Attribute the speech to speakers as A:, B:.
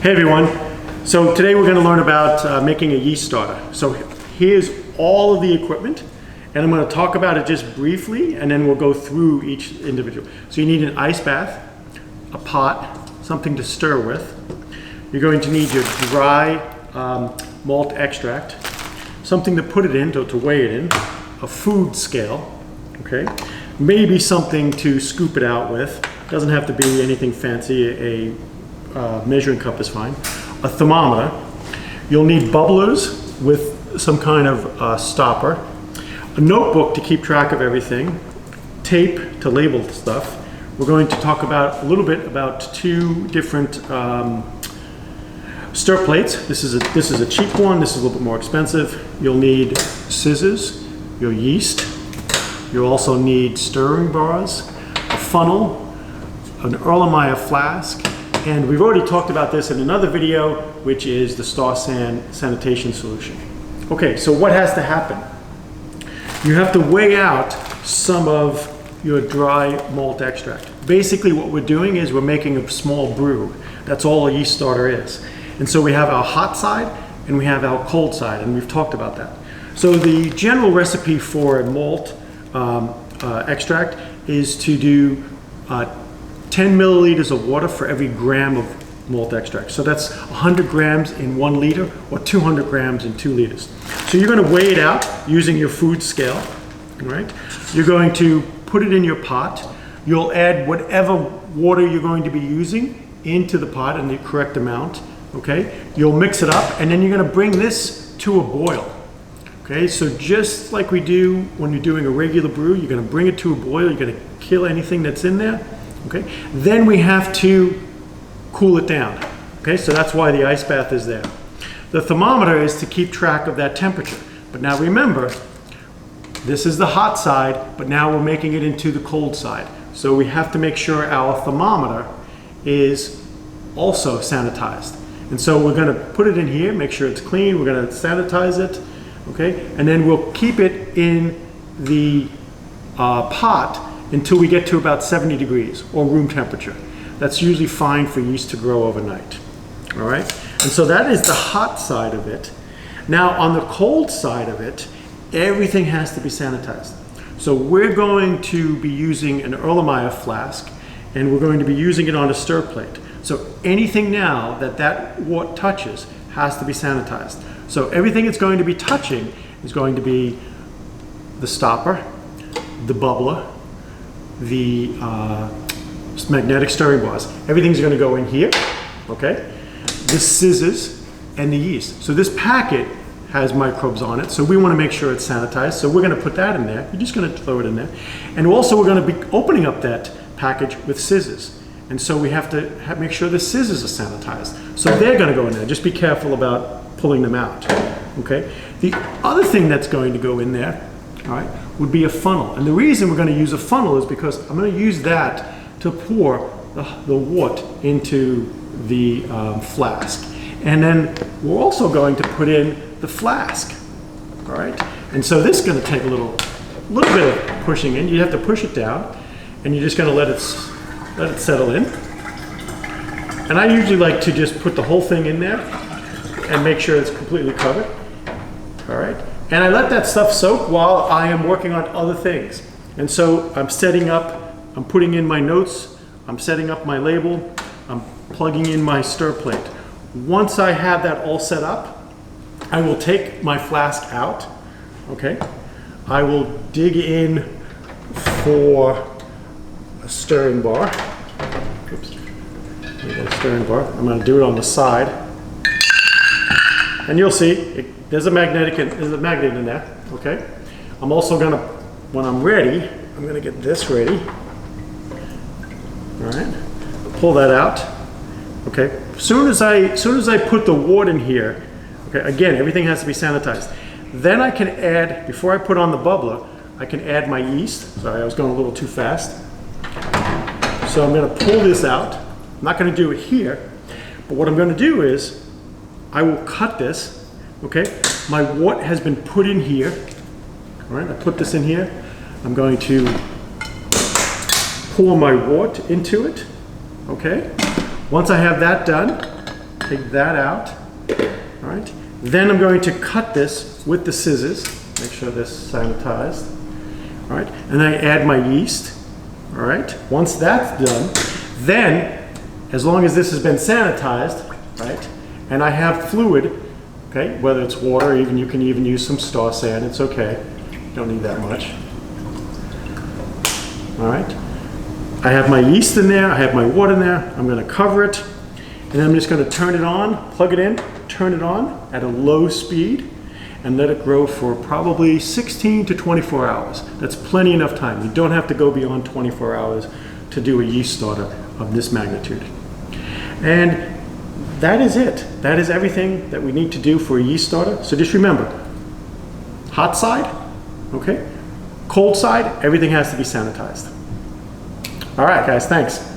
A: Hey everyone, so today we're going to learn about making a yeast starter. So here's all of the equipment, and I'm going to talk about it just briefly, and then we'll go through each individual. So you need an ice bath, a pot, something to stir with. You're going to need your dry malt extract, something to put it in, to weigh it in, a food scale, okay? Maybe something to scoop it out with. Doesn't have to be anything fancy. A measuring cup is fine. A thermometer. You'll need bubblers with some kind of stopper. A notebook to keep track of everything. Tape to label stuff. We're going to talk about a little bit about two different stir plates. This is a cheap one. This is a little bit more expensive. You'll need scissors, your yeast. You'll also need stirring bars, a funnel, an Erlenmeyer flask, and we've already talked about this in another video, which is the Star San sanitation solution. Okay, so what has to happen? You have to weigh out some of your dry malt extract. Basically what we're doing is we're making a small brew. That's all a yeast starter is. And so we have our hot side and we have our cold side, and we've talked about that. So the general recipe for a malt extract is to do 10 milliliters of water for every gram of malt extract. So that's 100 grams in 1 liter or 200 grams in 2 liters. So you're going to weigh it out using your food scale, right? You're going to put it in your pot. You'll add whatever water you're going to be using into the pot in the correct amount, okay? You'll mix it up, and then you're going to bring this to a boil. Okay, so just like we do when you're doing a regular brew, you're going to bring it to a boil. You're going to kill anything that's in there. Okay, then we have to cool it down. Okay, so that's why the ice bath is there. The thermometer is to keep track of that temperature. But now remember, this is the hot side, but now we're making it into the cold side. So we have to make sure our thermometer is also sanitized. And so we're going to put it in here, make sure it's clean. We're going to sanitize it. Okay, and then we'll keep it in the pot until we get to about 70 degrees or room temperature. That's usually fine for yeast to grow overnight. All right, and so that is the hot side of it. Now on the cold side of it, everything has to be sanitized. So we're going to be using an Erlenmeyer flask, and we're going to be using it on a stir plate. So anything now that wort touches has to be sanitized. So everything it's going to be touching is going to be the stopper, the bubbler, the magnetic stirring bars. Everything's going to go in here, okay? The scissors and the yeast. So this packet has microbes on it, so we want to make sure it's sanitized. So we're going to put that in there. You're just going to throw it in there. And also we're going to be opening up that package with scissors. And so we have to make sure the scissors are sanitized. So they're going to go in there. Just be careful about pulling them out, okay? The other thing that's going to go in there, all right, would be a funnel. And the reason we're going to use a funnel is because I'm going to use that to pour the wort into the flask. And then we're also going to put in the flask, all right? And so this is going to take a little bit of pushing in. You have to push it down, and you're just going to let it settle in. And I usually like to just put the whole thing in there and make sure it's completely covered, all right? And I let that stuff soak while I am working on other things. And so I'm setting up, I'm putting in my notes, I'm setting up my label, I'm plugging in my stir plate. Once I have that all set up, I will take my flask out, okay? I will dig in for a stirring bar. Oops, a stirring bar. I'm gonna do it on the side. And you'll see, there's a magnet in there, okay? I'm also gonna, when I'm ready, I'm gonna get this ready. All right, pull that out, okay? As soon as I put the wort in here, okay, again, everything has to be sanitized. Then I can add, before I put on the bubbler, I can add my yeast. Sorry, I was going a little too fast. So I'm gonna pull this out. I'm not gonna do it here, but what I'm gonna do is, I will cut this, okay? My wort has been put in here, all right? I put this in here. I'm going to pour my wort into it, okay? Once I have that done, take that out. All right. Then I'm going to cut this with the scissors. Make sure this is sanitized. All right. And then I add my yeast. All right. Once that's done, then as long as this has been sanitized, right, and I have fluid, okay, whether it's water, even you can even use some Star sand. It's okay. You don't need that much. All right. I have my yeast in there. I have my water in there. I'm going to cover it, and then I'm just going to turn it on, plug it in, turn it on at a low speed, and let it grow for probably 16 to 24 hours. That's plenty enough time. You don't have to go beyond 24 hours to do a yeast starter of this magnitude. And that is it. That is everything that we need to do for a yeast starter. So just remember, hot side, okay? Cold side, everything has to be sanitized. All right, guys, thanks.